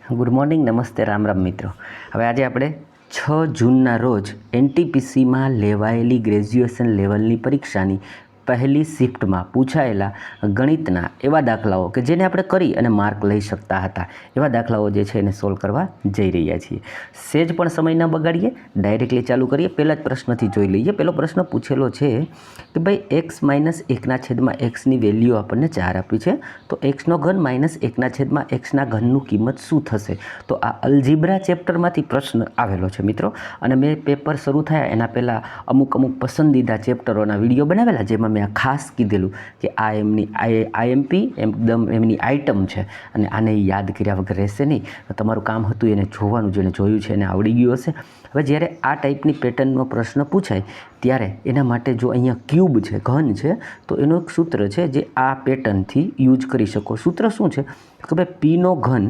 Good morning, નમસ્તે, રામ રામ મિત્રો. હવે આજે આપણે 6 જૂનના રોજ એનટીપીસીમાં લેવાયેલી ગ્રેજ્યુએશન લેવલની પરીક્ષાની પહેલી શિફ્ટમાં પૂછાયેલા ગણિતના એવા દાખલાઓ કે જેને આપણે કરી અને માર્ક લઈ શકતા હતા એવા દાખલાઓ જે છે એને સોલ્વ કરવા જઈ રહ્યા છીએ. સેજ પણ સમય ન બગાડીએ, ડાયરેક્ટલી ચાલુ કરીએ. પહેલા જ પ્રશ્નથી જોઈ લઈએ. પહેલો પ્રશ્ન પૂછેલો છે કે ભાઈ x માઇનસ 1/xની વેલ્યુ આપણને 4 આપી છે, તો xનો ઘન માઇનસ 1/xના ઘનનું કિંમત શું થશે? તો આ અલ્જીબ્રા ચેપ્ટરમાંથી પ્રશ્ન આવેલો છે મિત્રો. અને મેં પેપર શરૂ થયા એના પહેલાં અમુક પસંદીદા ચેપ્ટરોના વિડીયો બનાવેલા, જેમાં મેં આ ખાસ કીધેલું કે આ એમની આઈએમપી એકદમ એમની આઇટમ છે અને આને યાદ કર્યા વગર રહેશે નહીં. તમારું કામ હતું એને જોવાનું, જેને જોયું છે એને આવડી ગયું હશે. હવે જ્યારે આ ટાઈપની પેટર્નનો પ્રશ્ન પૂછાય ત્યારે એના માટે જો અહીંયા ક્યુબ છે, ઘન છે, તો એનું એક સૂત્ર છે જે આ પેટર્નથી યુઝ કરી શકો. સૂત્ર શું છે કે ભાઈ પીનો ઘન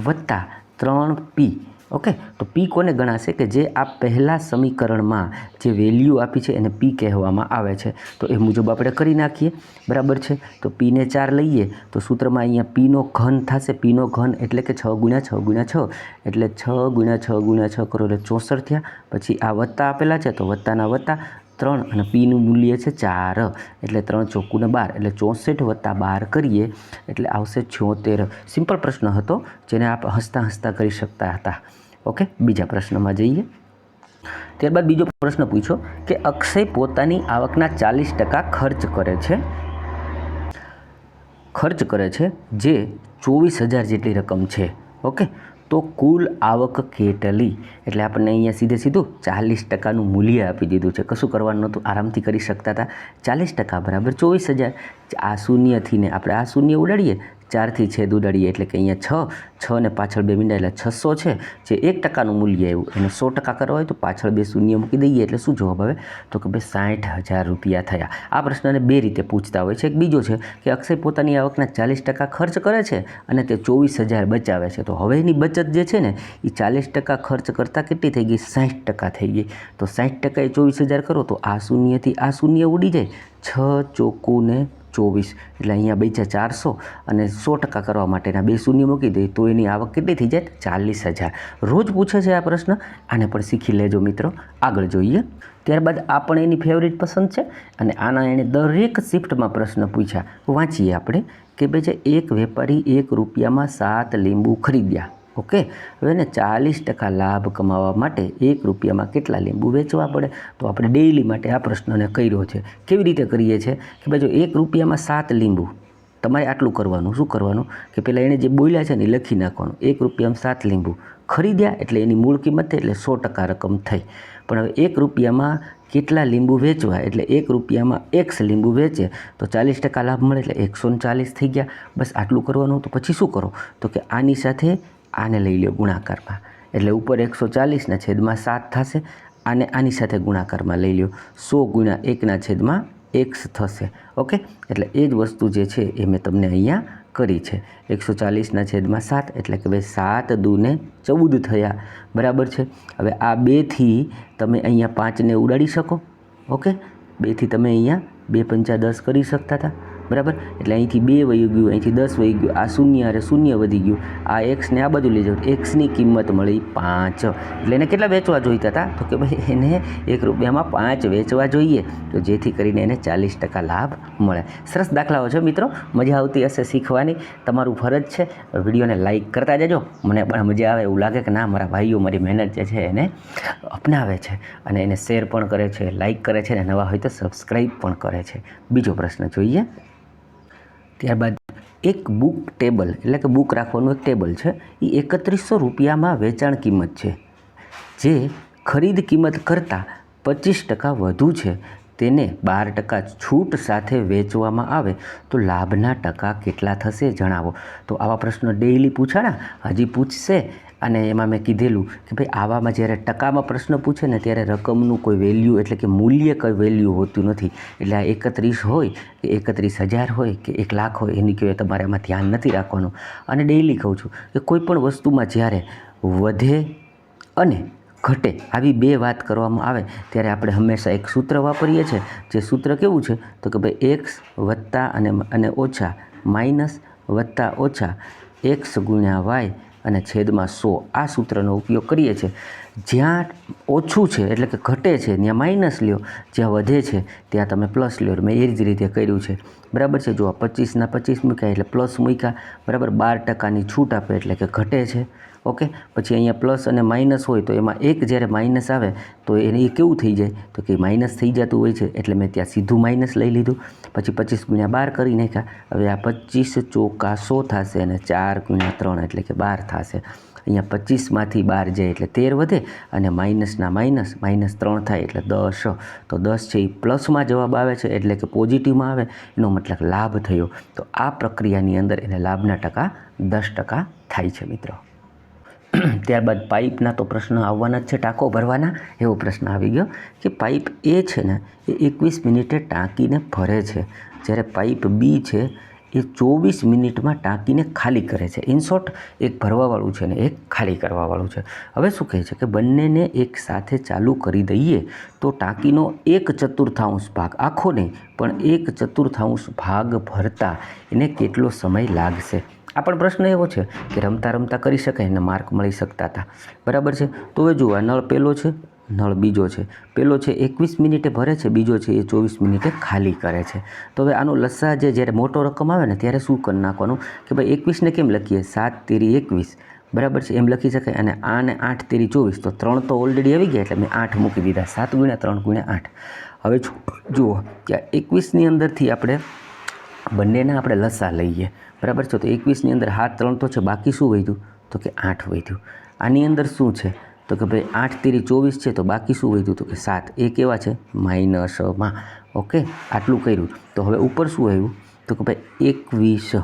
વત્તા 3p. ઓકે, તો પી કોને ગણાશે કે જે આ પહેલાં સમીકરણમાં જે વેલ્યુ આપી છે એને પી કહેવામાં આવે છે. તો એ મુજબ આપણે કરી નાખીએ. બરાબર છે. તો પીને 4 લઈએ તો સૂત્રમાં અહીંયા પીનો ઘન થશે. પીનો ઘન એટલે કે 6 × 6 × 6 એટલે 6 × 6 × 6 કરો એટલે 64 થયા. પછી આ વત્તા આપેલા છે તો વત્તાના વત્તા 3 અને પીનું મૂલ્ય છે 4 એટલે 3 × 4 = 12 એટલે 64 + 12 કરીએ એટલે આવશે 76. સિમ્પલ પ્રશ્ન હતો જેને આપ હસતા હસતા કરી શકતા હતા. ઓકે, બીજા પ્રશ્નમાં જઈએ. ત્યારબાદ બીજો પ્રશ્ન પૂછ્યો કે અક્ષય પોતાની આવકના 40% ખર્ચ કરે છે જે 24,000 જેટલી રકમ છે. ઓકે, તો કુલ આવક કેટલી? એટલે આપણને અહીંયા સીધું 40%નું મૂલ્ય આપી દીધું છે. કશું કરવાનું નહોતું, આરામથી કરી શકતા હતા. 40% બરાબર 24,000. આ શૂન્યથી ને આપણે આ શૂન્ય ઉડાડીએ, 4થી છેદ ઉડાડીએ એટલે કે અહીંયા 6 ને પાછળ 2 મીંડા એટલે 600 છે જે 1%નું મૂલ્ય આવ્યું. એને 100% કરવા હોય તો પાછળ 2 શૂન્ય મૂકી દઈએ એટલે શું જવાબ આવે? તો કે ભાઈ 60,000 રૂપિયા થયા. આ પ્રશ્નને બે રીતે પૂછતા હોય છે. એક બીજો છે કે અક્ષય પોતાની આવકના 40% ખર્ચ કરે છે અને તે 24,000 બચાવે છે. તો હવે એની બચત જે છે ને એ 40% ખર્ચ કરતાં કેટલી થઈ ગઈ? 60% થઈ ગઈ. તો 60% એ 24,000 કરો તો આ શૂન્યથી આ શૂન્ય ઉડી જાય. 6 × 4 = 24 એટલે અહીંયા બચ્યા 400 અને 100% કરવા માટેના 2 શૂન્ય મૂકી દઈએ તો એની આવક કેટલી થઈ જાય? 40,000. રોજ પૂછે છે આ પ્રશ્ન. આને પણ શીખી લેજો મિત્રો. આગળ જોઈએ. ત્યારબાદ આ પણ એની ફેવરિટ પસંદ છે અને આના એણે દરેક શિફ્ટમાં પ્રશ્ન પૂછ્યા. વાંચીએ આપણે કે ભાઈ જે એક વેપારી 1 રૂપિયામાં 7 લીંબુ ખરીદ્યા. ઓકે, હવે એને 40% લાભ કમાવા માટે 1 રૂપિયામાં કેટલા લીંબુ વેચવા પડે? તો આપણે ડેઇલી માટે આ પ્રશ્નને કર્યો છે. કેવી રીતે કરીએ છીએ કે ભાઈ જો 1 રૂપિયામાં 7 લીંબુ, તમારે આટલું કરવાનું. શું કરવાનું કે પહેલાં એણે જે બોલ્યા છે ને એ લખી નાખવાનું. 1 રૂપિયામાં 7 લીંબુ ખરીદ્યા એટલે એની મૂળ કિંમત થઈ એટલે 100% રકમ થઈ. પણ હવે 1 રૂપિયામાં કેટલા લીંબુ વેચવા એટલે 1 રૂપિયામાં x લીંબુ વેચે તો 40% લાભ મળે એટલે 140 થઈ ગયા. બસ આટલું કરવાનું. તો પછી શું કરો તો કે આની સાથે આને લઈ લો ગુણાકારમાં એટલે ઉપર 140 ના છેદમાં 7 થશે. આને આની સાથે ગુણાકારમાં લઈ લો 100 × 1/x થશે. ઓકે, એટલે એ જ વસ્તુ જે છે એ મેં તમને અહીંયા કરી છે. 140 ના છેદમાં 7 એટલે કે ભાઈ 7 × 2 = 14 થયા. બરાબર છે. હવે આ 2થી તમે અહીંયા 5ને ઉડાડી શકો. ઓકે, 2થી તમે અહીંયા 2 × 5 = 10 કરી શકતા હતા. બરાબર, એટલે અહીંથી 2 વહી ગયું, અહીંથી 10 વહી ગયું, આ શૂન્ય અરે શૂન્ય વધી ગયું, આ એક્સને આ બાજુ લઈ જાઓ, એક્સની કિંમત મળી 5. એટલે એને કેટલા વેચવા જોઈતા હતા? તો કે ભાઈ એને 1 રૂપિયામાં 5 વેચવા જોઈએ, તો જેથી કરીને એને 40% લાભ મળે. સરસ દાખલાઓ છે મિત્રો. મજા આવતી હશે શીખવાની. તમારું ફરજ છે વિડીયોને લાઇક કરતા જજો. મને પણ મજા આવે એવું લાગે કે ના, મારા ભાઈઓ મારી મહેનત જે છે એને અપનાવે છે અને એને શેર પણ કરે છે, લાઇક કરે છે અને નવા હોય તો સબસ્ક્રાઈબ પણ કરે છે. બીજો પ્રશ્ન જોઈએ. ત્યારબાદ એક બુક ટેબલ એટલે કે બુક રાખવાનું એક ટેબલ છે. એ 3100 રૂપિયામાં વેચાણ કિંમત છે. જે ખરીદ કિંમત કરતાં 25% વધુ છે. તેને 12% છૂટ સાથે વેચવામાં આવે તો લાભના ટકા કેટલા થશે જણાવો. તો આવા પ્રશ્નો ડેઇલી પૂછાણા, હજી પૂછશે. અને એમાં મેં કીધેલું કે ભાઈ આવામાં જ્યારે ટકામાં પ્રશ્ન પૂછે ને ત્યારે રકમનું કોઈ વેલ્યુ એટલે કે મૂલ્ય કોઈ વેલ્યુ હોતું નથી. એટલે આ 31 હોય કે 31,000 હોય કે 1,00,000 હોય એની કહેવાય તમારે એમાં ધ્યાન નથી રાખવાનું. અને ડેઇલી કહું છું કે કોઈ પણ વસ્તુમાં જ્યારે વધે અને ઘટે આવી બે વાત કરવામાં આવે ત્યારે આપણે હંમેશા એક સૂત્ર વાપરીએ છીએ. જે સૂત્ર કેવું છે તો કે ભાઈ x વત્તા અને ઓછા માઇનસ વત્તા ઓછા x × y અને છેદમાં 100 આ સૂત્રનો ઉપયોગ કરીએ છીએ. જ્યાં ઓછું છે એટલે કે ઘટે છે ત્યાં માઇનસ લ્યો, જ્યાં વધે છે ત્યાં તમે પ્લસ લ્યો. મેં એ જ રીતે કર્યું છે, બરાબર છે. જો 25ના 25 મૂક્યા એટલે પ્લસ મૂક્યા, બરાબર. 12%ની છૂટ આપે એટલે કે ઘટે છે. ઓકે, પછી અહીંયા પ્લસ અને માઇનસ હોય તો એમાં એક જ્યારે માઇનસ આવે તો એને એ કેવું થઈ જાય તો કે માઇનસ થઈ જતું હોય છે, એટલે મેં ત્યાં સીધું માઇનસ લઈ લીધું. પછી 25 × 12 કરી નાખ્યા. હવે આ 25 ચોકા 100 થશે અને 4 × 3 એટલે કે 12 થશે. અહીંયા 25માંથી 12 જાય એટલે 13 વધે અને માઇનસના માઇનસ -3 થાય એટલે 10. તો 10 છે એ પ્લસમાં જવાબ આવે છે એટલે કે પોઝિટિવમાં આવે, એનો મતલબ લાભ થયો. તો આ પ્રક્રિયાની અંદર એને લાભના ટકા 10% થાય છે મિત્રો. ત્યારબાદ પાઇપના તો પ્રશ્ન આવવાના જ છે, ટાંકો ભરવાના. એવો પ્રશ્ન આવી ગયો કે પાઇપ એ છે ને એ 21 મિનિટે ટાંકીને ભરે છે, જ્યારે પાઇપ બી છે એ 24 મિનિટમાં ટાંકીને ખાલી કરે છે. ઇન શોર્ટ, એક ભરવાવાળું છે ને એક ખાલી કરવાવાળું છે. હવે શું કહે છે કે બંનેને એક સાથે ચાલુ કરી દઈએ તો ટાંકીનો 1/4 ભાગ, આખો નહીં પણ 1/4 ભાગ ભરતા એને કેટલો સમય લાગશે? આ પણ પ્રશ્ન એવો છે કે રમતા રમતા કરી શકાય અને માર્ક મળી શકતા હતા, બરાબર છે. તો હવે જુઓ, નળ પહેલો છે, નળ બીજો છે. પહેલો છે 21 મિનિટે ભરે છે, બીજો છે એ 24 મિનિટે ખાલી કરે છે. તો હવે આનો લસા જ્યારે મોટો રકમ આવે ને ત્યારે શું કરી નાખવાનું કે ભાઈ 21ને કેમ લખીએ? 7 તેરી 21, બરાબર છે, એમ લખી શકાય. અને આને 8 તેરી 24, તો 3 તો ઓલરેડી આવી ગયા એટલે મેં 8 મૂકી દીધા. 7 × 3 × 8. હવે જુઓ કે 21ની અંદરથી આપણે બંનેના આપણે લસા લઈએ, બરાબર છે. તો 21ની અંદર 3 તો છે, બાકી શું વધ્યું તો કે 8 વધ્યું. આની અંદર શું છે તો કે ભાઈ 8 તેરી 24 છે, તો બાકી શું વધ્યું તો કે 7. એ કેવા છે? માઇનસમાં. ઓકે, આટલું કર્યું. તો હવે ઉપર શું આવ્યું તો કે ભાઈ 21,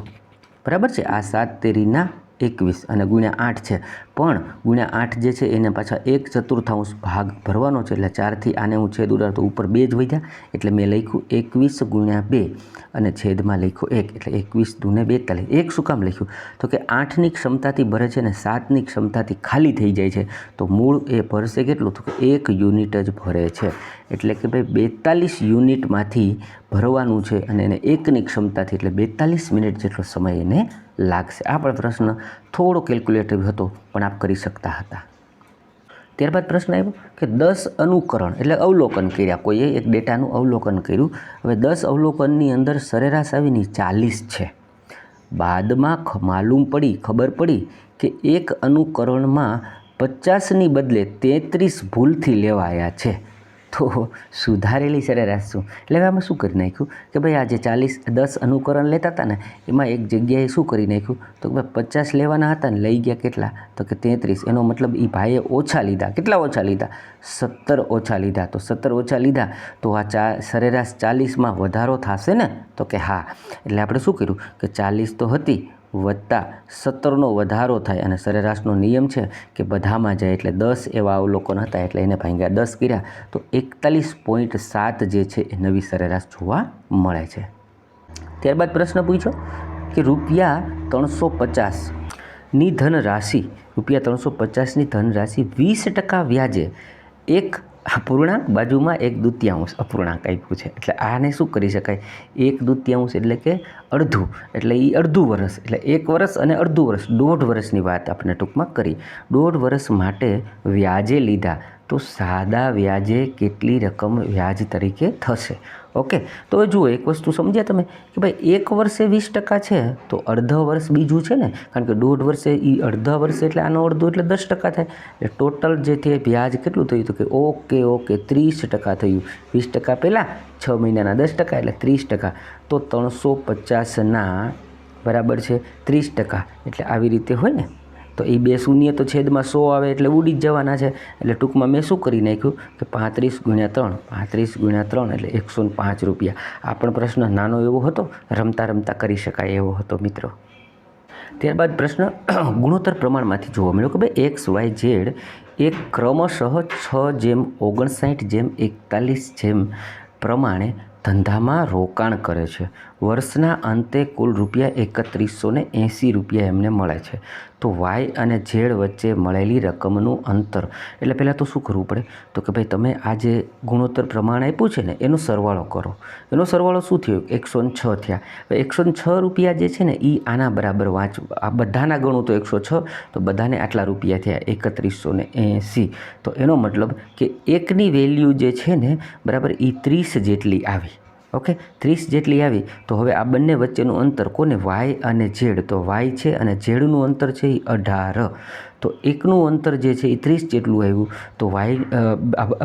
બરાબર છે. આ 7 તેરીના 21 અને × 8 છે, પણ × 8 જે છે એને પાછા 1/4 ભાગ ભરવાનો છે, એટલે 4થી આને હું છેદ ઉડાડું તો ઉપર 2 જ વધ્યા, એટલે મેં લખ્યું 21 × 2 અને છેદમાં લખ્યું 1, એટલે 21 × 2 = 42. 1 શું કામ લખ્યું તો કે 8ની ક્ષમતાથી ભરે છે ને 7ની ક્ષમતાથી ખાલી થઈ જાય છે, તો મૂળ એ ભરશે કેટલું તો કે 1 યુનિટ જ ભરે છે. એટલે કે ભાઈ 42 યુનિટમાંથી ભરવાનું છે અને એને 1ની ક્ષમતાથી, એટલે 42 મિનિટ જેટલો સમય એને લાગશે. આ પણ પ્રશ્ન થોડો કેલ્ક્યુલેટિવ હતો પણ આપ કરી શકતા હતા. ત્યારબાદ પ્રશ્ન આવ્યો કે 10 અનુકરણ એટલે અવલોકન કર્યા, કોઈએ એક ડેટાનું અવલોકન કર્યું. હવે 10 અવલોકનની અંદર સરેરાશ આવીને 40 છે. બાદમાં ખબર પડી કે એક અનુકરણમાં 50ની બદલે 33 ભૂલથી લેવાયા છે, તો સુધારેલી સરેરાશ શું? એટલે હવે આમાં શું કરી નાખ્યું કે ભાઈ આ જે 10 અનુકરણ લેતા હતા ને એમાં એક જગ્યાએ શું કરી નાખ્યું તો કે ભાઈ 50 લેવાના હતા ને લઈ ગયા કેટલા તો કે 33. એનો મતલબ એ ભાઈએ ઓછા લીધા. કેટલા ઓછા લીધા? 17 ઓછા લીધા. તો 17 ઓછા લીધા તો આ સરેરાશ 40માં વધારો થશે ને તો કે હા. એટલે આપણે શું કર્યું કે 40 તો હતી વત્તા 17નો વધારો થાય, અને સરેરાશનો નિયમ છે કે બધામાં જાય, એટલે 10 એવા અવલોકન હતા એટલે એને ભાગ્યા 10 કર્યા તો 41.7 જે છે એ નવી સરેરાશ જોવા મળે છે. ત્યારબાદ પ્રશ્ન પૂછ્યો કે ₹350ની ધનરાશિ ₹350ની ધનરાશિ 20% વ્યાજે એક અપૂર્ણાંક બાજુમાં 1/2 અપૂર્ણાંક આપ્યું છે. એટલે આને શું કરી શકાય? 1/2 એટલે કે અડધું, એટલે એ અડધું વર્ષ, એટલે 1 વર્ષ અને અડધું વર્ષ, 1.5 વર્ષની વાત આપણે ટૂંકમાં કરી. 1.5 વર્ષ માટે વ્યાજે લીધા તો સાદા વ્યાજે કેટલી રકમ વ્યાજ તરીકે થશે? ઓકે, તો જુઓ એક વસ્તુ સમજ્યા તમે કે ભાઈ 1 વર્ષે 20% છે તો અડધા વર્ષ બીજું છે ને, કારણ કે 1.5 વર્ષે એ અડધા વર્ષે એટલે આનો અડધો એટલે 10% થાય. એટલે ટોટલ જે છે વ્યાજ કેટલું થયું તો કે ઓકે 30% થયું. 20% પહેલાં 6 મહિનાના 10% એટલે 30%. તો 350ના બરાબર છે 30%, એટલે આવી રીતે હોય ને. તો એ 2 શૂન્ય તો છેદમાં 100 આવે એટલે ઉડી જ જવાના છે. એટલે ટૂંકમાં મેં શું કરી નાખ્યું કે 35 × 3 એટલે ₹105. આ પણ પ્રશ્ન નાનો એવો હતો, રમતા રમતા કરી શકાય એવો હતો મિત્રો. ત્યારબાદ પ્રશ્ન ગુણોત્તર પ્રમાણમાંથી જોવા મળ્યો કે ભાઈ XYZ એક ક્રમશઃ 6:59:41 પ્રમાણે ધંધામાં રોકાણ કરે છે. વર્ષના અંતે કુલ ₹3180 એમને મળે છે. તો વાય અને ઝેડ વચ્ચે મળેલી રકમનું અંતર. એટલે પહેલાં તો શું કરવું પડે તો કે ભાઈ તમે આ જે ગુણોત્તર પ્રમાણ આપ્યું છે ને એનો સરવાળો કરો. એનો સરવાળો શું થયો? 106 થયા. હવે 106 રૂપિયા જે છે ને એ આના બરાબર આ બધાના ગણું તો 106, તો બધાને આટલા રૂપિયા થયા 3180. તો એનો મતલબ કે એકની વેલ્યુ જે છે ને બરાબર એ 30 જેટલી આવી. ઓકે, 30 જેટલી આવી. તો હવે આ બંને વચ્ચેનું અંતર કોને? વાય અને ઝેડ. તો વાય છે અને ઝેડનું અંતર છે એ 18. તો એકનું અંતર જે છે એ 30 જેટલું આવ્યું. તો વાય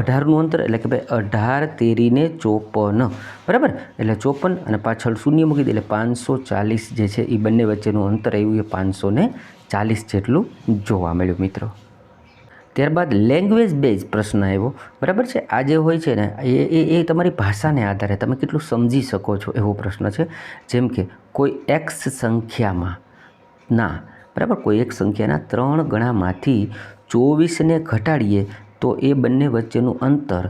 18નું અંતર એટલે કે ભાઈ 18 તેરીને 54, બરાબર. એટલે 54 અને પાછળ શૂન્ય મૂકી દે એટલે 540 જે છે એ બંને વચ્ચેનું અંતર આવ્યું એ 540 જેટલું જોવા મળ્યું મિત્રો. ત્યારબાદ લેંગ્વેજ બેઝ પ્રશ્ન આવ્યો, બરાબર છે. આ જે હોય છે ને એ તમારી ભાષાને આધારે તમે કેટલું સમજી શકો છો એવો પ્રશ્ન છે. જેમ કે કોઈ એક્સ સંખ્યામાં બરાબર, કોઈ એક સંખ્યાના 3 ગણામાંથી 24ને ઘટાડીએ તો એ બંને વચ્ચેનું અંતર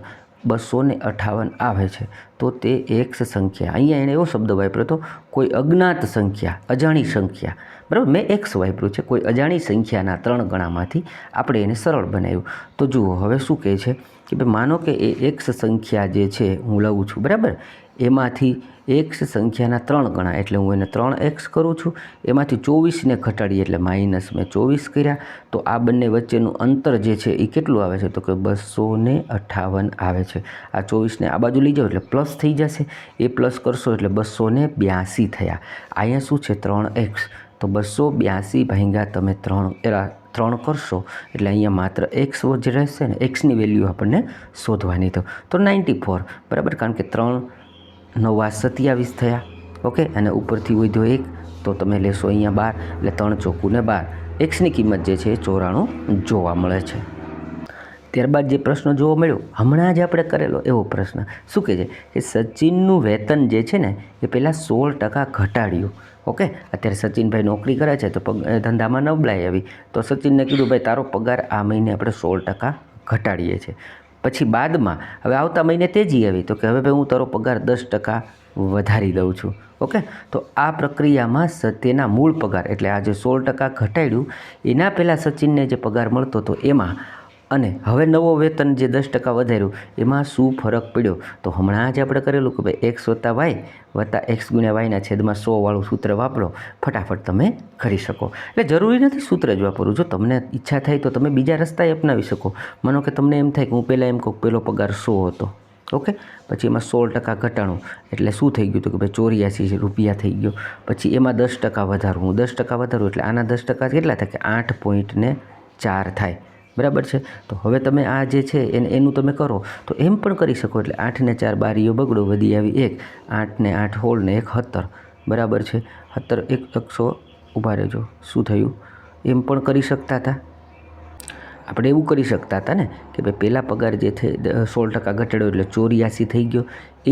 258 આવે છે. તો તે એક્સ સંખ્યા, અહીંયા એણે એવો શબ્દ વાપર્યો હતો કોઈ અજ્ઞાત સંખ્યા, અજાણી સંખ્યા, બરાબર. મેં એક્સ વાપર્યું છે. કોઈ અજાણી સંખ્યાના 3 ગણામાંથી આપણે એને સરળ બનાવ્યું. તો જુઓ હવે શું કહે છે કે ભાઈ માનો કે એ એક્સ સંખ્યા જે છે હું લઉં છું, બરાબર. એમાંથી એક્સ સંખ્યાના 3 ગણા એટલે હું એને 3x કરું છું. એમાંથી 24ને ઘટાડીએ એટલે માઇનસ મેં 24 કર્યા. તો આ બંને વચ્ચેનું અંતર જે છે એ કેટલું આવે છે? તો કે 258 આવે છે. આ 24ને આ બાજુ લઈ જાઓ એટલે પ્લસ થઈ જશે. એ પ્લસ કરશો એટલે 282 થયા. અહીંયા શું છે? 3x. તો 282 ભાગ્યા તમે 3 કરશો એટલે અહીંયા માત્ર એક્સ જ રહેશે ને. એક્સની વેલ્યુ આપણને શોધવાની તો 94, બરાબર. કારણ કે 3 9 27 થયા. ઓકે, અને ઉપરથી વધ્યો 1 તો તમે લેશો અહીંયા 12 એટલે 3 ચોકું ને 12. એક્સની કિંમત જે છે એ 94 જોવા મળે છે. ત્યારબાદ જે પ્રશ્ન જોવા મળ્યો હમણાં જ આપણે કરેલો એવો પ્રશ્ન શું કહે છે કે સચિનનું વેતન જે છે ને એ પહેલાં 16% ઘટાડ્યું. ઓકે, અત્યારે સચિનભાઈ નોકરી કરે છે તો ધંધામાં નબળાઈ આવી. તો સચિનને કીધું ભાઈ તારો પગાર આ મહિને આપણે 16% ઘટાડીએ છીએ. પછી બાદમાં હવે આવતા મહિને તેજી આવી તો કે હવે ભાઈ હું તારો પગાર 10% વધારી દઉં છું. ઓકે, તો આ પ્રક્રિયામાં તેના મૂળ પગાર એટલે આ જે 16% ઘટાડ્યું એના પહેલાં સચિનને જે પગાર મળતો હતો એમાં અને હવે નવો વેતન જે 10% વધાર્યું એમાં શું ફરક પડ્યો? તો હમણાં જ આપણે કરેલું કે ભાઈ x વત્તા વાય વત્તા x ગુણ્યા વાયના છેદમાં 100 સૂત્ર વાપરો, ફટાફટ તમે કરી શકો. એટલે જરૂરી નથી સૂત્ર જ વાપરવું. જો તમને ઈચ્છા થાય તો તમે બીજા રસ્તાએ અપનાવી શકો. માનો કે તમને એમ થાય કે હું પહેલાં એમ કહું પહેલો પગાર 100 હતો, ઓકે, પછી એમાં 16% ઘટાડું એટલે શું થઈ ગયું? તો કે ભાઈ 84 રૂપિયા થઈ ગયો. પછી એમાં 10% વધારું, હું 10% વધારું એટલે આના 10% કેટલા થાય કે 8.4 થાય, બરાબર છે. તો હવે તમે આ જે છે એનું તમે કરો તો એમ પણ કરી શકો. એટલે 8 ને 4 બારીઓ બગડો, વધી આવી 1, 8 ને 8 હોળ ને 1 17, બરાબર છે. 17 100 ઊભા રહેજો, શું થયું? એમ પણ કરી શકતા હતા. આપણે એવું કરી શકતા હતા ને કે ભાઈ પહેલાં પગાર જે છે 16% ઘટાડ્યો એટલે 84 થઈ ગયો.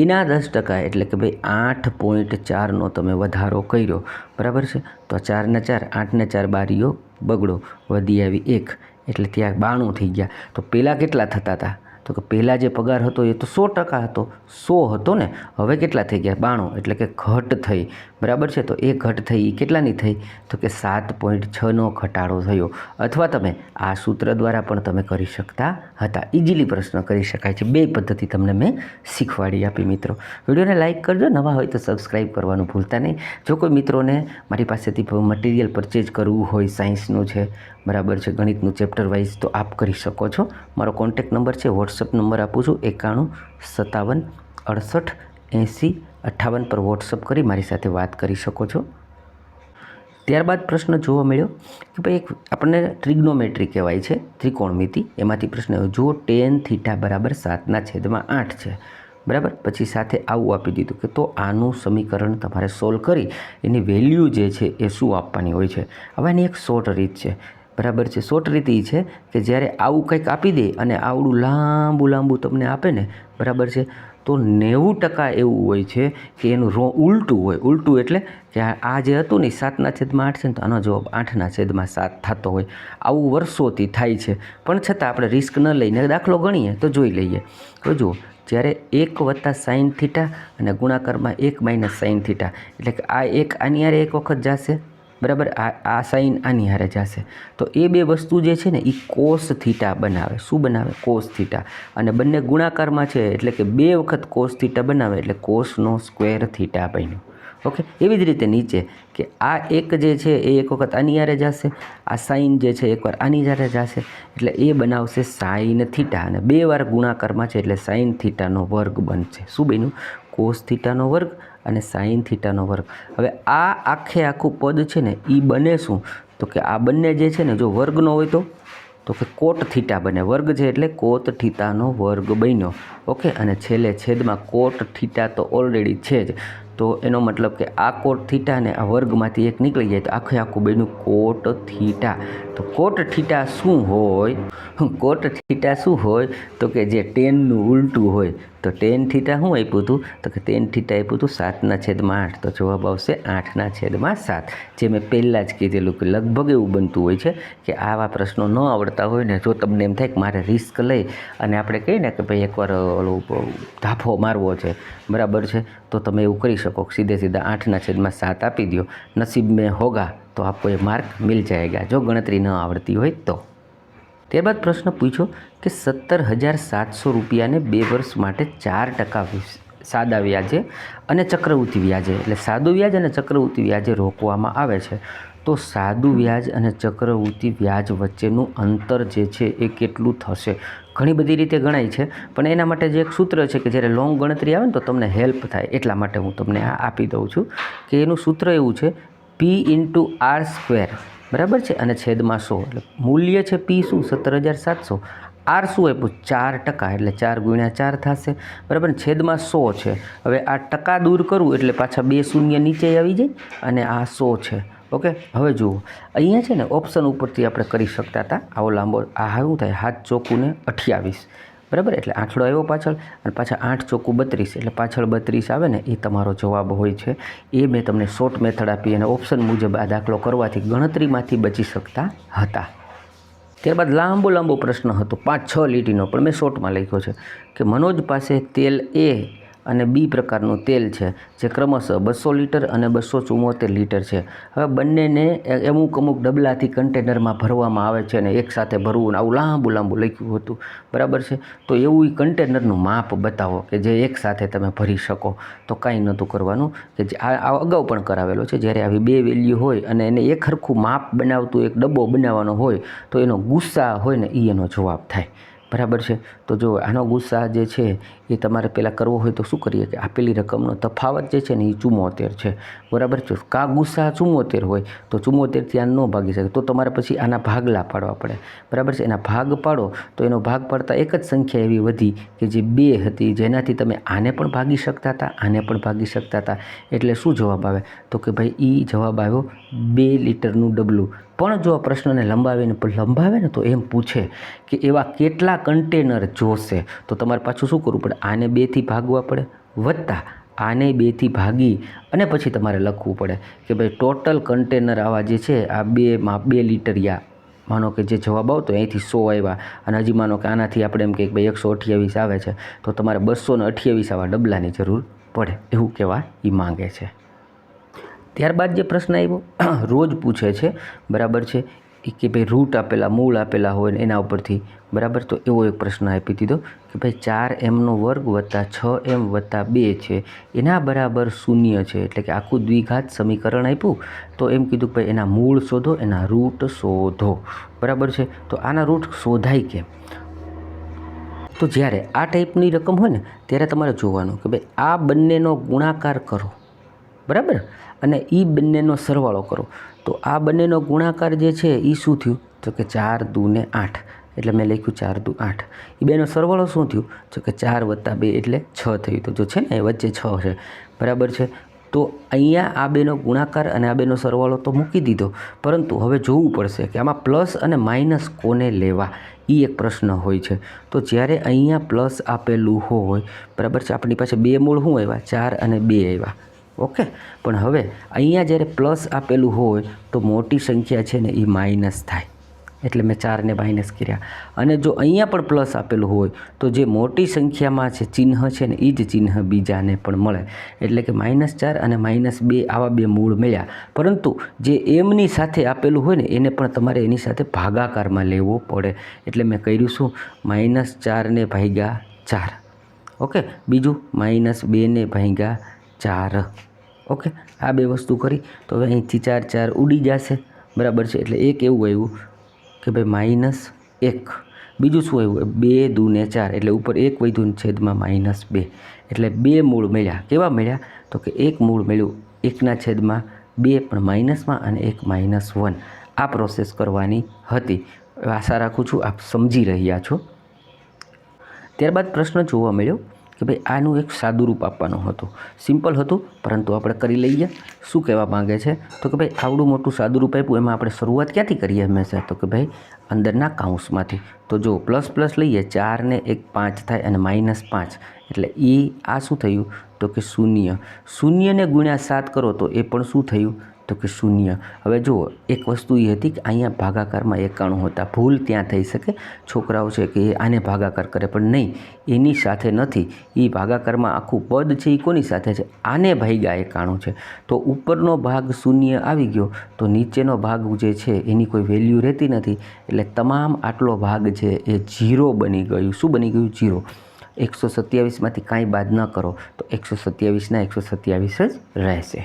એના 10% એટલે કે ભાઈ 8.4નો તમે વધારો કર્યો, બરાબર છે. તો 4 ને 4 8 ને 4 બારીઓ બગડો, વધી આવી 1 એટલે ત્યાં 92 થઈ ગયા. તો પહેલાં કેટલા થતા હતા? તો કે પહેલાં જે પગાર હતો એ તો 100% હતો, 100 હતો ને. હવે કેટલા થઈ ગયા? 92 એટલે કે ઘટ થઈ, બરાબર છે. તો એ ઘટ થઈ એ કેટલાની થઈ? તો કે 7.6નો ઘટાડો થયો. અથવા તમે આ સૂત્ર દ્વારા પણ તમે કરી શકતા હતા. ઇઝીલી પ્રશ્ન કરી શકાય છે. 2 પદ્ધતિ તમને મેં શીખવાડી આપી મિત્રો. વિડીયોને લાઇક કરજો, નવા હોય તો સબસ્ક્રાઈબ કરવાનું ભૂલતા નહીં. જો કોઈ મિત્રોને મારી પાસેથી મટીરિયલ પરચેજ કરવું હોય, સાયન્સનું છે, બરાબર છે, ગણિતનું ચેપ્ટર વાઇઝ, તો આપ કરી શકો છો. મારો કોન્ટેક્ટ નંબર છે, વોટ્સઅપ નંબર આપું છું 91 57 68 80 58 પર વોટ્સઅપ કરી મારી સાથે વાત કરી શકો છો. ત્યારબાદ પ્રશ્ન જોવા મળ્યો કે ભાઈ એક આપણને ટ્રિગ્નોમેટ્રી કહેવાય છે, ત્રિકોણમિતિ. એમાંથી પ્રશ્ન આવ્યો જો tan θ બરાબર 7/8 છે, બરાબર. પછી સાથે આવું આપી દીધું કે તો આનું સમીકરણ તમારે સોલ્વ કરી એની વેલ્યુ જે છે એ શું આપવાની હોય છે. હવે આની એક શોર્ટ રીત છે, બરાબર છે. શોર્ટ રીત એ છે કે જ્યારે આવું કંઈક આપી દે અને આવડું લાંબુ તમને આપે ને, બરાબર છે, તો 90% એવું હોય છે કે એનું ઉલટું હોય. ઉલટું એટલે કે આ જે હતું ને 7/8 છે ને, તો આનો જવાબ 8/7 થતો હોય. આવું વર્ષોથી થાય છે, પણ છતાં આપણે રિસ્ક ન લઈને દાખલો ગણીએ તો જોઈ લઈએ. તો જુઓ, જ્યારે 1 + sin θ અને ગુણાકારમાં 1 - sin θ એટલે કે આ એક આની યારે એક વખત જશે, બરાબર, આ સાઈન આની હારે જશે, તો એ બે વસ્તુ જે છે ને એ કોસ થીટા બનાવે. શું બનાવે? Cos theta. અને બંને ગુણાકારમાં છે એટલે કે 2 વખત કોસ થીટા બનાવે એટલે કોસનો સ્ક્વેર થીટા બન્યો. ઓકે, એવી જ રીતે નીચે કે આ એક જે છે એ એક વખત આની હારે જશે, આ સાઈન જે છે એકવાર આની હારે જશે એટલે એ બનાવશે સાઈન થીટા, અને 2 વાર ગુણાકારમાં છે એટલે સાઈન થીટાનો વર્ગ બનશે. શું બન્યું? કોસ થીટાનો વર્ગ અને સાઈન થીટાનો વર્ગ. હવે આ આખું પદ છે ને એ બને શું? તો કે આ બંને જે છે ને જો વર્ગનો હોય તો કે કોટ થીટા બને. વર્ગ છે એટલે કોટ થીટાનો વર્ગ બન્યો. ઓકે, અને છેલ્લે છેદમાં કોટ થીટા તો ઓલરેડી છે જ, તો એનો મતલબ કે આ કોટ થીટા ને આ વર્ગમાંથી એક નીકળી જાય તો આખું બન્યું કોટ થીટા. તો કોટ થીટા શું હોય? કોટ થીટા શું હોય? તો કે જે ટેનનું ઉલટું હોય. તો ટેન થીટા શું આપ્યું હતું? તો કે ટેન થીટા આપ્યું હતું 7/8. તો જવાબ આવશે 8/7. જે મેં પહેલાં જ કીધેલું કે લગભગ એવું બનતું હોય છે કે આવા પ્રશ્નો ન આવડતા હોય ને, જો તમને એમ થાય કે મારે રિસ્ક લઈ અને આપણે કહીએ ને કે ભાઈ એકવાર ઓલું ધાફો મારવો છે, બરાબર છે, તો તમે એવું કરી શકો, સીધે સીધા 8/7 આપી દો. નસીબ મેં હોગા તો આપકો એ માર્ક મિલ જાएगा, જો ગણતરી ન આવડતી હોય તો. ત્યારબાદ પ્રશ્ન પૂછ્યો કે 17,700 રૂપિયાને 2 વર્ષ માટે 4% સાદા વ્યાજે અને ચક્રવૃદ્ધિ વ્યાજે, એટલે સાદું વ્યાજ અને ચક્રવૃદ્ધિ વ્યાજે રોકવામાં આવે છે. તો સાદું વ્યાજ અને ચક્રવૃદ્ધિ વ્યાજ વચ્ચેનું અંતર જે છે એ કેટલું થશે? ઘણી બધી રીતે ગણાય છે, પણ એના માટે જે એક સૂત્ર છે કે જ્યારે લોંગ ગણતરી આવે ને તો તમને હેલ્પ થાય, એટલા માટે હું તમને આ આપી દઉં છું કે એનું સૂત્ર એવું છે P/R², બરાબર છે, અને છેદમાં 100. એટલે મૂલ્ય છે P શું? 17,700. આર શું આપ્યું? 4%, એટલે 4 × 4 થશે, બરાબર. છેદમાં 100 છે. હવે આ ટકા દૂર કરવું એટલે પાછા 2 શૂન્ય નીચે આવી જાય અને આ 100 છે. ઓકે, હવે જુઓ અહીંયા છે ને ઓપ્શન ઉપરથી આપણે કરી શકતા હતા આવો લાંબો. આ શું થાય? 7 ચોકું ને 28, બરાબર, એટલે આંકડો આવ્યો પાછળ, અને પાછા 8 ચોકું 32, એટલે પાછળ 32 આવે ને એ તમારો જવાબ હોય છે. એ મેં તમને શોર્ટ મેથડ આપી અને ઓપ્શન મુજબ આ દાખલો કરવાથી ગણતરીમાંથી બચી શકતા હતા. ત્યારબાદ લાંબો પ્રશ્ન હતો 5-6 લીટીનો, પણ મેં શોર્ટમાં લખ્યો છે કે મનોજ પાસે તેલ A અને B પ્રકારનું તેલ છે જે ક્રમશઃ 200 લીટર અને 274 લીટર છે. હવે બંનેને અમુક ડબલાથી કન્ટેનરમાં ભરવામાં આવે છે અને એકસાથે ભરવું, ને આવું લાંબુ લખ્યું હતું, બરાબર છે. તો એવું કન્ટેનરનું માપ બતાવો કે જે એકસાથે તમે ભરી શકો. તો કાંઈ નહોતું કરવાનું, કે જે આ અગાઉ પણ કરાવેલો છે. જ્યારે આવી 2 વેલ્યુ હોય અને એને એક સરખું માપ બનાવતું એક ડબ્બો બનાવવાનો હોય તો એનો ગુસ્સા હોય ને એ એનો જવાબ થાય, બરાબર છે. તો જો આનો ગુસ્સા જે છે એ તમારે પહેલાં કરવો હોય તો શું કરીએ કે આપેલી રકમનો તફાવત જે છે ને એ 74 છે, બરાબર છે. કા ગુસ્સા 74 હોય તો 74થી આ ન ભાગી શકે, તો તમારે પછી આના ભાગલા પાડવા પડે, બરાબર છે. એના ભાગ પાડો તો એનો ભાગ પાડતા એક જ સંખ્યા એવી વધી કે જે 2 હતી, જેનાથી તમે આને પણ ભાગી શકતા હતા, આને પણ ભાગી શકતા હતા. એટલે શું જવાબ આવે? તો કે ભાઈ એ જવાબ આવ્યો 2 લીટરનું ડબલું. પણ જો આ પ્રશ્નને લંબાવે ને તો એમ પૂછે કે એવા કેટલા કન્ટેનર જોશે, તો તમારે પાછું શું કરવું પડે? આને 2થી ભાગવા પડે, વત્તા આને 2થી ભાગી અને પછી તમારે લખવું પડે કે ભાઈ ટોટલ કન્ટેનર આવા જે છે આ 2 લીટરિયા, માનો કે જે જવાબ આવતો અહીંથી 100 આવ્યા અને હજી માનો કે આનાથી આપણે એમ કે ભાઈ 128 આવે છે, તો તમારે 228 આવા ડબલાની જરૂર પડે, એવું કહેવા એ માંગે છે. ત્યારબાદ જે પ્રશ્ન આવ્યો રોજ પૂછે છે, બરાબર છે, કે ભાઈ રૂટ આપેલા, મૂળ આપેલા હોય ને એના ઉપરથી, બરાબર. તો એવો એક પ્રશ્ન આપી દીધો કે ભાઈ 4m² + 6m + 2 છે એના બરાબર 0 છે, એટલે કે આખું દ્વિઘાત સમીકરણ આપ્યું. તો એમ કીધું કે ભાઈ એના મૂળ શોધો, એના રૂટ શોધો, બરાબર છે. તો આના રૂટ શોધાય કેમ? તો જ્યારે આ ટાઈપની રકમ હોય ને ત્યારે તમારે જોવાનું કે ભાઈ આ બંનેનો ગુણાકાર કરો, બરાબર, અને એ બંનેનો સરવાળો કરો. તો આ બંનેનો ગુણાકાર જે છે એ શું થયું? તો કે 4 × 2 = 8, એટલે મેં લખ્યું 4 × 2 = 8. એ બેનો સરવાળો શું થયું? તો કે 4 + 2 એટલે 6 થયું. તો જો છે ને એ વચ્ચે 6 છે, બરાબર છે. તો અહીંયા આ બેનો ગુણાકાર અને આ બેનો સરવાળો તો મૂકી દીધો, પરંતુ હવે જોવું પડશે કે આમાં પ્લસ અને માઇનસ કોને લેવા, એ એક પ્રશ્ન હોય છે. તો જ્યારે અહીંયા પ્લસ આપેલું હોય, બરાબર છે, આપણી પાસે 2 મૂળ શું આવ્યા? 4 અને 2 આવ્યા, ઓકે. પણ હવે અહીંયા જ્યારે પ્લસ આપેલું હોય તો મોટી સંખ્યા છે ને એ માઇનસ થાય, એટલે મેં 4ને માઇનસ કર્યા. અને જો અહીંયા પણ પ્લસ આપેલું હોય તો જે મોટી સંખ્યામાં છે ચિહ્ન છે ને એ જ ચિહ્ન બીજાને પણ મળે. એટલે કે -4 અને -2 આવા બે મૂળ મળ્યા. પરંતુ જે એમની સાથે આપેલું હોય ને એને પણ તમારે એની સાથે ભાગાકારમાં લેવો પડે. એટલે મેં કર્યું શું, -4 ભાગ્યા 4. ઓકે, બીજું -2 ભાગ્યા 4. ઓકે, આ બે વસ્તુ કરી તો હવે અહીંથી 4 4 ઉડી જશે. બરાબર છે. એટલે એક એવું આવ્યું કે ભાઈ -1. બીજું શું આવ્યું, 2 દૂને 4 એટલે ઉપર 1 વધ્યું છેદમાં -2. એટલે બે મૂળ મળ્યા. કેવા મળ્યા તો કે એક મૂળ મળ્યું 1/2 પણ માઇનસમાં અને એક -1. આ પ્રોસેસ કરવાની હતી. આશા રાખું છું આપ સમજી રહ્યા છો. ત્યારબાદ પ્રશ્ન જોવા મળ્યો કે ભાઈ આનું એક સાદું રૂપ આપવાનું હતું. સિમ્પલ હતું પરંતુ આપણે કરી લઈએ. શું કહેવા માંગે છે તો કે ભાઈ આવડું મોટું સાદું રૂપ આપ્યું, એમાં આપણે શરૂઆત ક્યાંથી કરીએ હંમેશા તો કે ભાઈ અંદરના કાઉન્સમાંથી. તો જો પ્લસ પ્લસ લઈએ 4 ને 1 5 થાય અને -5 એટલે આ શું થયું તો કે 0. 0 ને ગુણ્યા 7 કરો તો એ પણ શું થયું તો કે 0. હવે જુઓ એક વસ્તુ એ હતી કે અહીંયા ભાગાકારમાં 91 હતા. ભૂલ ત્યાં થઈ શકે, છોકરાઓ છે કે આને ભાગાકાર કરે પણ નહીં, એની સાથે નથી. એ ભાગાકારમાં આખું પદ છે એ કોની સાથે છે, આને ભાગ્યા 91 છે. તો ઉપરનો ભાગ 0 આવી ગયો તો નીચેનો ભાગ જે છે એની કોઈ વેલ્યુ રહેતી નથી. એટલે તમામ આટલો ભાગ છે એ 0 બની ગયું. શું બની ગયું? 0. 127માંથી કાંઈ બાદ ન કરો તો 127ના 127 જ રહેશે.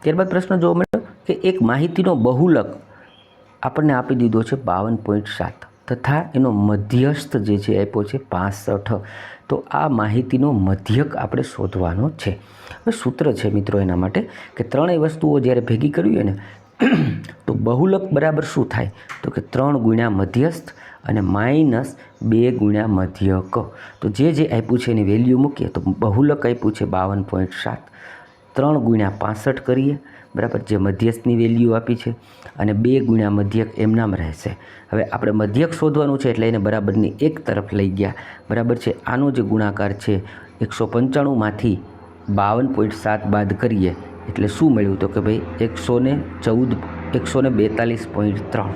ત્યારબાદ પ્રશ્ન જોવા મળ્યો કે એક માહિતીનો બહુલક આપણને આપી દીધો છે 52.7 તથા એનો મધ્યસ્થ જે છે આપ્યો છે 65. તો આ માહિતીનો મધ્યક આપણે શોધવાનો છે. હવે સૂત્ર છે મિત્રો એના માટે કે ત્રણેય વસ્તુઓ જ્યારે ભેગી કરવી હોય ને તો બહુલક બરાબર શું થાય તો કે 3 ગુણ્યા મધ્યસ્થ અને -2 ગુણ્યા મધ્યક. તો જે આપ્યું છે એની વેલ્યુ મૂકીએ તો બહુલક આપ્યું છે 52.7. 3 ગુણ્યા 65 કરીએ, બરાબર, જે મધ્યસ્થની વેલ્યુ આપી છે, અને 2 ગુણ્યા મધ્યક એમનામ રહેશે. હવે આપણે મધ્યક શોધવાનું છે એટલે એને બરાબરની એક તરફ લઈ ગયા. બરાબર છે. આનો જે ગુણાકાર છે 195માંથી 52.7 બાદ કરીએ એટલે શું મળ્યું તો કે ભાઈ 142.3.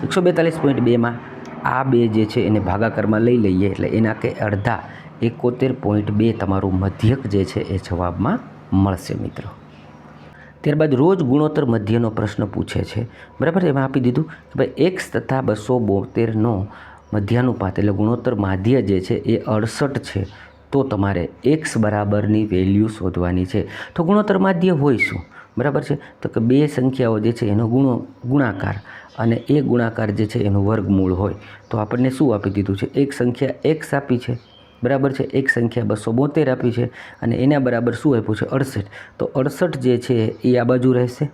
142.2માં આ બે જે છે એને ભાગાકારમાં લઈ લઈએ એટલે એના કે અડધા 71.2 તમારું મધ્યક જે છે એ જવાબમાં મળશે મિત્રો. ત્યારબાદ રોજ ગુણોત્તર મધ્યનો પ્રશ્ન પૂછે છે. બરાબર, એમાં આપી દીધું કે ભાઈ x તથા 272નો મધ્યાનુપાત એટલે ગુણોત્તર માધ્ય જે છે એ 68 છે. તો તમારે x બરાબરની વેલ્યુ શોધવાની છે. તો ગુણોત્તર માધ્ય હોય શું? બરાબર છે. તો કે બે સંખ્યાઓ જે છે એનો ગુણાકાર અને એ ગુણાકાર જે છે એનું વર્ગમૂળ હોય. તો આપણને શું આપી દીધું છે? એક સંખ્યા x આપી છે, બરાબર છે, એક સંખ્યા 272 આપી છે અને એના બરાબર શું આપ્યું છે? 68. તો 68 જે છે એ આ બાજુ રહેશે.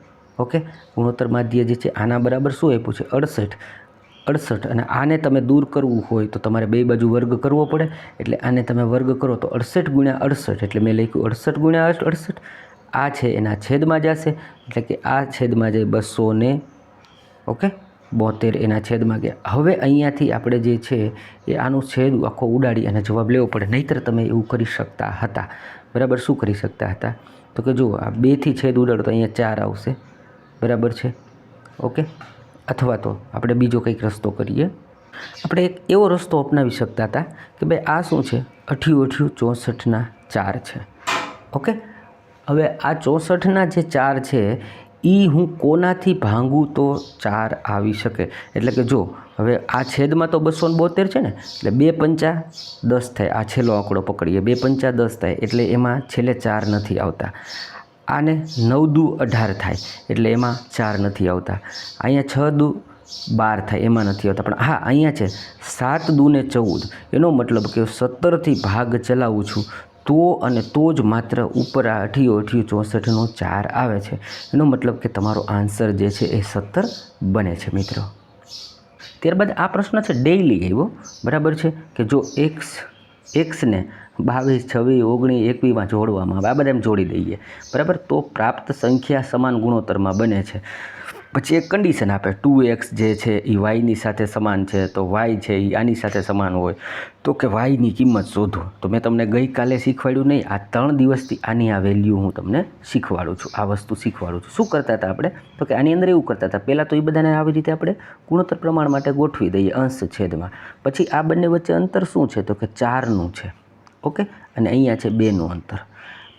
ઓકે, ગુણોત્તર માધ્ય જે છે આના બરાબર શું આપ્યું છે? 68. અને આને તમે દૂર કરવું હોય તો તમારે બે બાજુ વર્ગ કરવો પડે. એટલે આને તમે વર્ગ કરો તો 68 ગુણ્યા 68 એટલે મેં લખ્યું 68 ગુણ્યા 68. આ છે એના છેદમાં જશે એટલે કે આ છેદમાં જાય 200 ઓકે 72 એના છેદમાં ગયા. હવે અહીંયાથી આપણે જે છે એ આનું છેદ આખો ઉડાડી અને જવાબ લેવો પડે, નહીંતર તમે એવું કરી શકતા હતા. બરાબર, શું કરી શકતા હતા તો કે જુઓ આ 2થી છેદ ઉડાડો તો અહીંયા 4 આવશે. બરાબર છે. ઓકે, અથવા તો આપણે બીજો કંઈક રસ્તો કરીએ. આપણે એક એવો રસ્તો અપનાવી શકતા હતા કે ભાઈ આ શું છે? 88 64ના 4 છે. ઓકે, હવે આ 64ના જે 4 છે એ હું કોનાથી ભાંગું તો 4 આવી શકે? એટલે કે જો હવે આ છેદમાં તો 272 છે ને, એટલે 2 પંચા 10 થાય. આ છેલ્લો આંકડો પકડીએ, 2 પંચા 10 થાય એટલે એમાં છેલ્લે 4 નથી આવતા. આને 9 દુ 18 થાય એટલે એમાં 4 નથી આવતા. અહીંયા 6 દુ 12 થાય એમાં નથી આવતા. પણ હા, અહીંયા છે 7 દુને 14. એનો મતલબ કે 17થી ભાગ ચલાવું છું તો જ માત્ર ઉપર આ 88 64નો 4 આવે છે. એનો મતલબ કે તમારો આન્સર જે છે એ 17 બને છે મિત્રો. ત્યારબાદ આ પ્રશ્ન છે ડેઇલી આવ્યો. બરાબર છે કે જો એક્સને 22 26 19 21માં જોડવામાં આવે, આ બધા એમ જોડી દઈએ, બરાબર, તો પ્રાપ્ત સંખ્યા સમાન ગુણોત્તરમાં બને છે. પછી એક કન્ડિશન આપે 2x જે છે એ વાયની સાથે સમાન છે, તો વાય છે એ આની સાથે સમાન હોય, તો કે વાયની કિંમત શોધો. તો મેં તમને ગઈકાલે શીખવાડ્યું નહીં, આ 3 દિવસથી આની આ વેલ્યુ હું તમને શીખવાડું છું, આ વસ્તુ શીખવાડું છું. શું કરતા હતા આપણે? તો કે આની અંદર એવું કરતા હતા, પહેલાં તો એ બધાને આવી રીતે આપણે ગુણોત્તર પ્રમાણ માટે ગોઠવી દઈએ અંશ છેદમાં. પછી આ બંને વચ્ચે અંતર શું છે? તો કે 4નું છે. ઓકે, અને અહીંયા છે 2નું અંતર.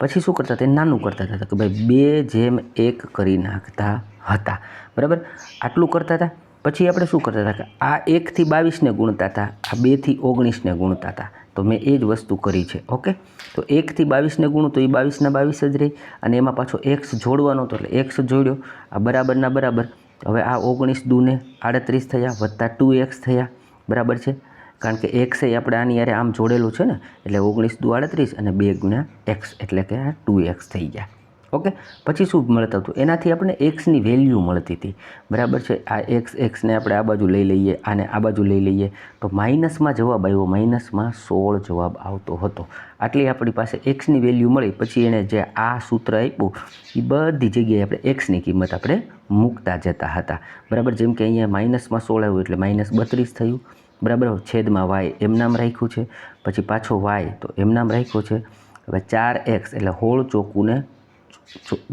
પછી શું કરતા હતા? નાનું કરતા હતા કે ભાઈ 2/1 કરી નાખતા હતા. બરાબર, આટલું કરતા હતા. પછી આપણે શું કરતા હતા કે આ 1 થી 22ને ગુણતા હતા, આ 2 થી 19ને ગુણતા હતા. તો મેં એ જ વસ્તુ કરી છે. ઓકે, તો 1 થી 22ને ગુણું તો એ 22 ના 22 જ રહી, અને એમાં પાછો x જોડવાનો હતો એટલે x જોડ્યો, આ બરાબરના બરાબર. હવે આ 19 દૂને 38 થયા, વત્તા 2x થયા. બરાબર છે, કારણ કે x એ આપણે આની યારે આમ જોડેલું છે ને, એટલે 19 દુ 38 અને 2 ગુણ્યા x એટલે કે આ 2x થઈ ગયા. ઓકે, પછી શું મળતું હતું? એનાથી આપણે એક્સની વેલ્યુ મળતી હતી. બરાબર છે, આ એક્સને આપણે આ બાજુ લઈ લઈએ, આને આ બાજુ લઈ લઈએ, તો માઇનસમાં જવાબ આવ્યો, માઇનસમાં 16 જવાબ આવતો હતો. આટલી આપણી પાસે એક્સની વેલ્યુ મળી. પછી એણે જે આ સૂત્ર આપ્યું એ બધી જગ્યાએ આપણે એક્સની કિંમત આપણે મૂકતા જતા હતા. બરાબર, જેમ કે અહીંયા માઇનસમાં 16 આવ્યું એટલે -32 થયું. બરાબર, છેદમાં વાય એમ નામ રાખ્યું છે, પછી પાછો વાય તો એમ નામ રાખ્યો છે. હવે 4x એટલે હોળ ચોકુને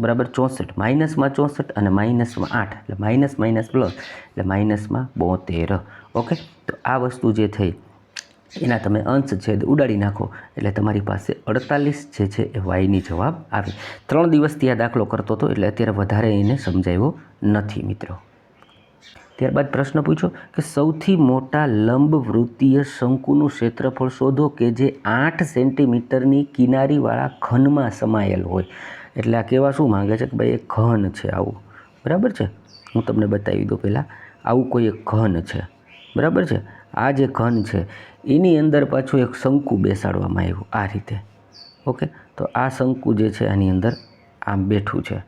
બરાબર 64, માઇનસમાં 64 અને માઇનસમાં 8 એટલે માઇનસ માઇનસ પ્લસ એટલે માઇનસમાં 72. ઓકે, તો આ વસ્તુ જે થઈ એના તમે અંશ છેદ ઉડાડી નાખો એટલે તમારી પાસે 48 જે છે એ વાયની જવાબ આવે. 3 દિવસથી આ દાખલો કરતો હતો એટલે અત્યારે વધારે એને સમજાવ્યો નથી મિત્રો. ત્યારબાદ પ્રશ્ન પૂછો કે સૌથી મોટા લંબવૃત્તીય શંકુનું ક્ષેત્રફળ શોધો કે જે 8 સેન્ટીમીટરની કિનારીવાળા ઘનમાં સમાયેલ હોય. એટલે આ કહેવા શું માંગે છે કે ભાઈ એક ઘન છે આવું. બરાબર છે, હું તમને બતાવી દઉં પહેલાં. આવું કોઈ એક ઘન છે. બરાબર છે, આ જે ઘન છે એની અંદર પાછું એક શંકુ બેસાડવામાં આવ્યું આ રીતે. ઓકે, તો આ શંકુ જે છે આની અંદર આમ બેઠું છે.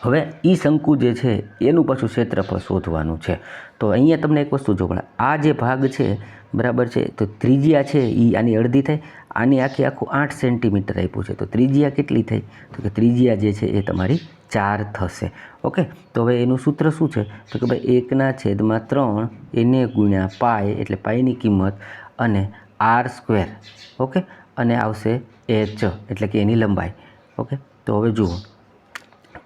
હવે એ શંકુ જે છે એનું પાછું ક્ષેત્રફળ શોધવાનું છે. તો અહીંયા તમને એક વસ્તુ જોવા, આ જે ભાગ છે બરાબર છે, તો ત્રિજ્યા છે એ આની અડધી થાય. આની આખું 8 સેન્ટીમીટર આપ્યું છે, તો ત્રિજ્યા કેટલી થઈ? તો કે ત્રિજ્યા જે છે એ તમારી 4 થશે. ઓકે, તો હવે એનું સૂત્ર શું છે? તો કે ભાઈ 1/3 એને ગુણ્યા પાય એટલે પાયની કિંમત અને r². ઓકે, અને આવશે h એટલે કે એની લંબાઈ. ઓકે, તો હવે જુઓ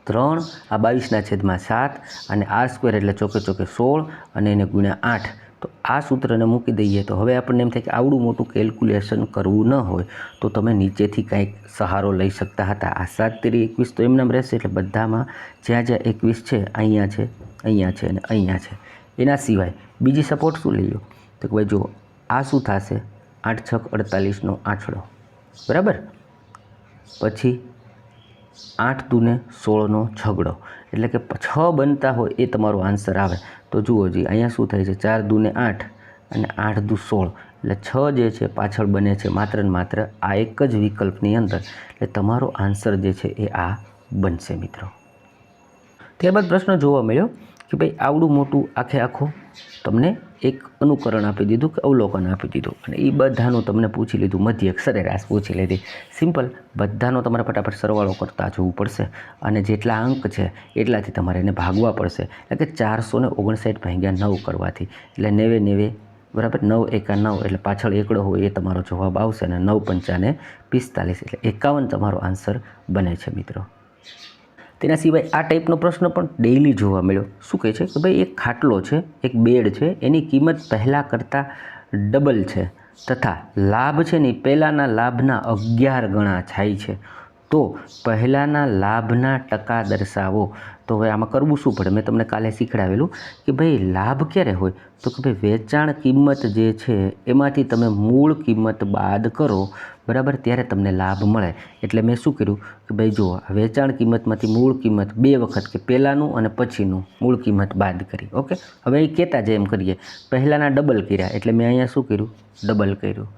3 આ 22/7 અને r² એટલે ચોકે 16 અને એને ગુણ્યા 8. તો આ સૂત્રને મૂકી દઈએ તો હવે આપણને એમ થાય કે આવડું મોટું કેલ્ક્યુલેશન કરવું ન હોય તો તમે નીચેથી કાંઈક સહારો લઈ શકતા હતા. આ 7×3 = 21 તો એમનામ રહેશે, એટલે બધામાં જ્યાં જ્યાં 21 છે અહીંયા છે, અહીંયા છે અને અહીંયા છે. એના સિવાય બીજી સપોર્ટ શું લઈ લો? તો કે ભાઈ જુઓ આ શું થશે? 8×6 = 48નો આંછડો. બરાબર, પછી 8×2 = 16નો છગડો, એટલે કે 6 બનતા હોય એ તમારો આન્સર આવે. તો જુઓ જી અહીંયા શું થાય છે? 4×2 = 8 અને 8×2 = 16 એટલે 6 જે છે પાછળ બને છે માત્ર ને માત્ર આ એક જ વિકલ્પની અંદર. એટલે તમારો આન્સર જે છે એ આ બનશે મિત્રો. ત્યારબાદ પ્રશ્ન જોવા મળ્યો કે ભાઈ આવડું મોટું આખો તમને એક અનુકરણ આપી દીધું કે અવલોકન આપી દીધું, અને એ બધાનું તમને પૂછી લીધું, મધ્યક સરેરાશ પૂછી લીધી. સિમ્પલ, બધાનો તમારે ફટાફટ સરવાળો કરતા જવું પડશે અને જેટલા અંક છે એટલાથી તમારે એને ભાગવા પડશે. એટલે કે 459/9 કરવાથી એટલે 90 બરાબર, 9 એકા 9 એટલે પાછળ એકડો હોય એ તમારો જવાબ આવશે, અને 9 પંચાને 45 એટલે 51 તમારો આન્સર બને છે મિત્રો. તેના સિવાય આ ટાઈપનો પ્રશ્ન પણ ડેઇલી જોવા મળ્યો. શું કહે છે કે ભાઈ એક ખાટલો છે, એક બેડ છે, એની કિંમત પહેલાં કરતાં ડબલ છે તથા લાભ છે ને પહેલાંના લાભના 11 ગણા થાય છે, તો પહેલાંના લાભના ટકા દર્શાવો. તો હવે આમાં કરવું શું પડે? મેં તમને કાલે શીખડાવેલું કે ભાઈ લાભ ક્યારે હોય? તો કે ભાઈ વેચાણ કિંમત જે છે એમાંથી તમે મૂળ કિંમત બાદ કરો, બરાબર, ત્યારે તમને લાભ મળે. એટલે મેં શું કર્યું કે ભાઈ જુઓ વેચાણ કિંમતમાંથી મૂળ કિંમત 2 વખત કે પહેલાંનું અને પછીનું મૂળ કિંમત બાદ કરી. ઓકે, હવે એ કહેતા જ એમ કરીએ, પહેલાંના ડબલ કર્યા એટલે મેં અહીંયા શું કર્યું? ડબલ કર્યું.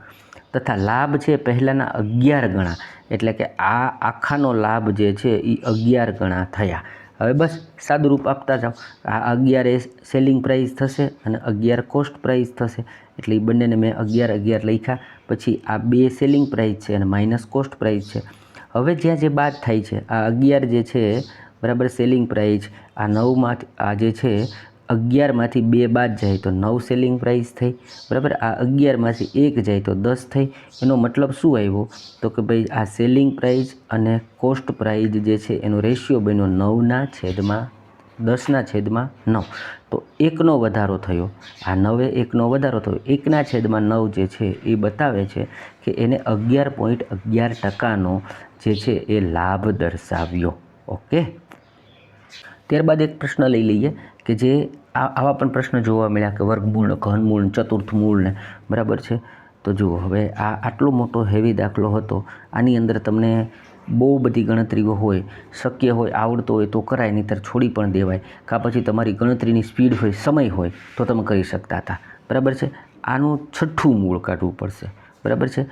તથા લાભ છે પહેલાંના 11 ગણા, એટલે કે આ આખાનો લાભ જે છે એ 11 ગણા થયા. હવે બસ સાદું રૂપ આપતા જાઓ. આ 11 એ સેલિંગ પ્રાઇસ થશે અને 11 કોસ્ટ પ્રાઇસ થશે, એટલે એ બંનેને મેં 11 લખ્યા. પછી આ 2 સેલિંગ પ્રાઇસ છે અને માઇનસ કોસ્ટ પ્રાઇસ છે. હવે જ્યાં જે બાદ થાય છે આ 11 જે છે બરાબર, સેલિંગ પ્રાઇસ આ 9માંથી આ જે છે 11માંથી 2 બાદ જાય તો 9 સેલિંગ પ્રાઇસ થઈ, બરાબર, આ 11માંથી 1 જાય તો 10 થઈ. એનો મતલબ શું આવ્યો તો કે ભાઈ આ સેલિંગ પ્રાઇસ અને કોસ્ટ પ્રાઇસ જે છે એનો રેશિયો બન્યો 9/10/9, તો 1નો વધારો થયો. આ 9એ 1નો વધારો થયો, 1/9 જે છે એ બતાવે છે કે એને 11.11% જે છે એ લાભ દર્શાવ્યો. ઓકે, ત્યારબાદ એક પ્રશ્ન લઈ લઈએ કે જે આવા પણ પ્રશ્ન જોવા મળ્યા કે વર્ગમૂળ, ઘનમૂળ, ચતુર્થ મૂળ ને, બરાબર છે. તો જુઓ, હવે આ આટલો મોટો હેવી દાખલો હતો. આની અંદર તમને બહુ બધી ગણતરીઓ હોય, શક્ય હોય, આવડતો હોય તો કરાય, નહીંતર છોડી પણ દેવાય. કાં પછી તમારી ગણતરીની સ્પીડ હોય, સમય હોય તો તમે કરી શકતા હતા, બરાબર છે. આનું 6થું મૂળ કાઢવું પડશે, બરાબર છે.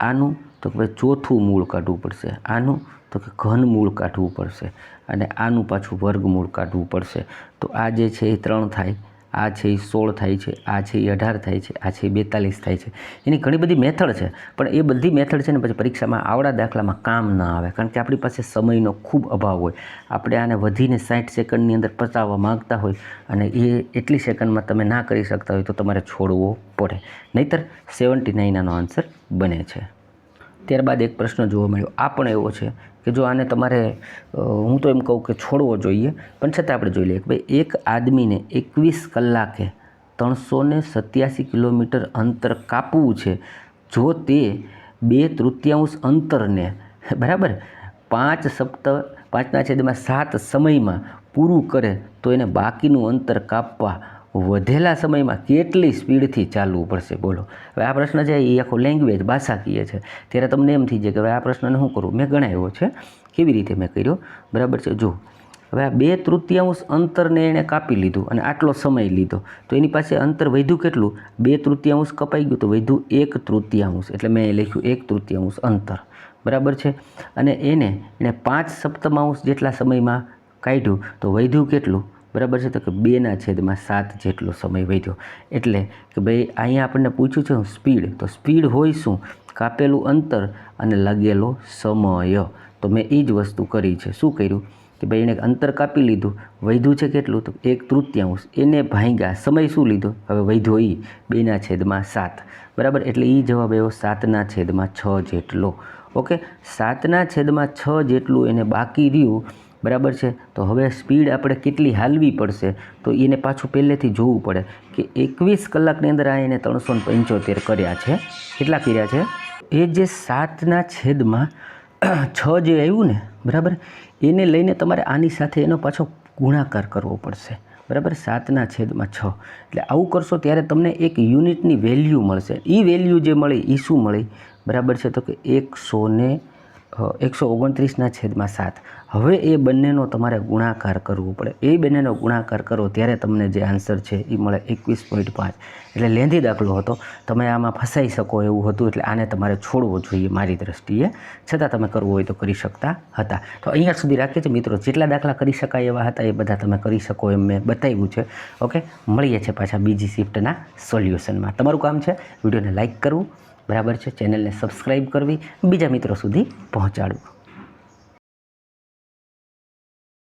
આનું તો કે ભાઈ 4થું મૂળ કાઢવું પડશે, આનું તો કે ઘનમૂળ કાઢવું પડશે, અને આનું પાછું વર્ગમૂળ કાઢવું પડશે. તો આ જે છે એ 3 થાય, આ છે એ 16 થાય છે, આ છે એ 18 થાય છે, આ છે એ 42 થાય છે. એની ઘણી બધી મેથડ છે, પણ એ બધી મેથડ છે ને પછી પરીક્ષામાં આવડા દાખલામાં કામ ના આવે, કારણ કે આપણી પાસે સમયનો ખૂબ અભાવ હોય. આપણે આને વધીને 60 સેકન્ડની અંદર પતાવવા માગતા હોય અને એ એટલી સેકન્ડમાં તમે ના કરી શકતા હોય તો તમારે છોડવો પડે, નહીંતર 79 આનો આન્સર બને છે. ત્યારબાદ એક પ્રશ્ન જોવા મળ્યો, આ પણ એવો છે કે જો આને તમારે હું તો એમ કહું કે છોડવો જોઈએ, પણ છતાં આપણે જોઈ લઈએ કે ભાઈ એક આદમીને 21 કલાકે 387 કિલોમીટર અંતર કાપવું છે. જો તે 2/3 અંતરને, બરાબર, 5/7 સમયમાં પૂરું કરે તો એને બાકીનું અંતર કાપવા વધેલા સમયમાં કેટલી સ્પીડથી ચાલવું પડશે? બોલો. હવે આ પ્રશ્ન છે એ આખો લેંગ્વેજ ભાષાકીય છે, ત્યારે તમને એમ થઈ જાય કે હવે આ પ્રશ્નને શું કરું. મેં ગણાવ્યો છે, કેવી રીતે મેં કર્યો, બરાબર છે. જો હવે આ 2/3 અંતરને એણે કાપી લીધું અને આટલો સમય લીધો, તો એની પાસે અંતર વધ્યું કેટલું? 2/3 કપાઈ ગયું તો વધ્યું 1/3, એટલે મેં લખ્યું 1/3 અંતર, બરાબર છે. અને એણે 5/7 જેટલા સમયમાં કાઢ્યું તો વધ્યું કેટલું? બરાબર છે, તો કે 2/7 જેટલો સમય વધ્યો. એટલે કે ભાઈ અહીંયા આપણને પૂછ્યું છે સ્પીડ, તો સ્પીડ હોય શું? કાપેલું અંતર અને લાગેલો સમય. તો મેં એ જ વસ્તુ કરી છે. શું કર્યું કે ભાઈ એણે અંતર કાપી લીધું, વધ્યું છે કેટલું? તો 1/3. એને ભાગ્યા સમય શું લીધો? હવે વધ્યો એ 2/7, બરાબર. એટલે એ જવાબ આવ્યો 7/6 જેટલો. ઓકે, 7/6 જેટલું એને બાકી રહ્યું, બરાબર છે. તો હવે સ્પીડ આપણે કેટલી હાલવી પડશે તો એને પાછું પહેલેથી જોવું પડે કે 21 કલાકની અંદર આ એને 375 કર્યા છે. કેટલા કર્યા છે? એ જે 7/6 જે આવ્યું ને, બરાબર, એને લઈને તમારે આની સાથે એનો પાછો ગુણાકાર કરવો પડશે, બરાબર. 7/6 એટલે આવું કરશો ત્યારે તમને એક યુનિટની વેલ્યુ મળશે. એ વેલ્યુ જે મળી એ શું મળી? બરાબર છે, તો કે 129/7. હવે એ બંનેનો તમારે ગુણાકાર કરવો પડે. એ બંનેનો ગુણાકાર કરો ત્યારે તમને જે આન્સર છે એ મળે 21.5. એટલે લેંધી દાખલો હતો, તમે આમાં ફસાઈ શકો એવું હતું, એટલે આને તમારે છોડવો જોઈએ મારી દ્રષ્ટિએ. છતાં તમે કરવું હોય તો કરી શકતા હતા. તો અહીંયા સુધી રાખીએ છીએ મિત્રો. જેટલા દાખલા કરી શકાય એવા હતા એ બધા તમે કરી શકો એમ મેં બતાવ્યું છે. ઓકે, મળીએ છીએ પાછા બીજી શિફ્ટના સોલ્યુશનમાં. તમારું કામ છે વિડીયોને લાઇક કરવું, બરાબર છે, ચેનલને સબસ્ક્રાઈબ કરવી, બીજા મિત્રો સુધી પહોંચાડવું.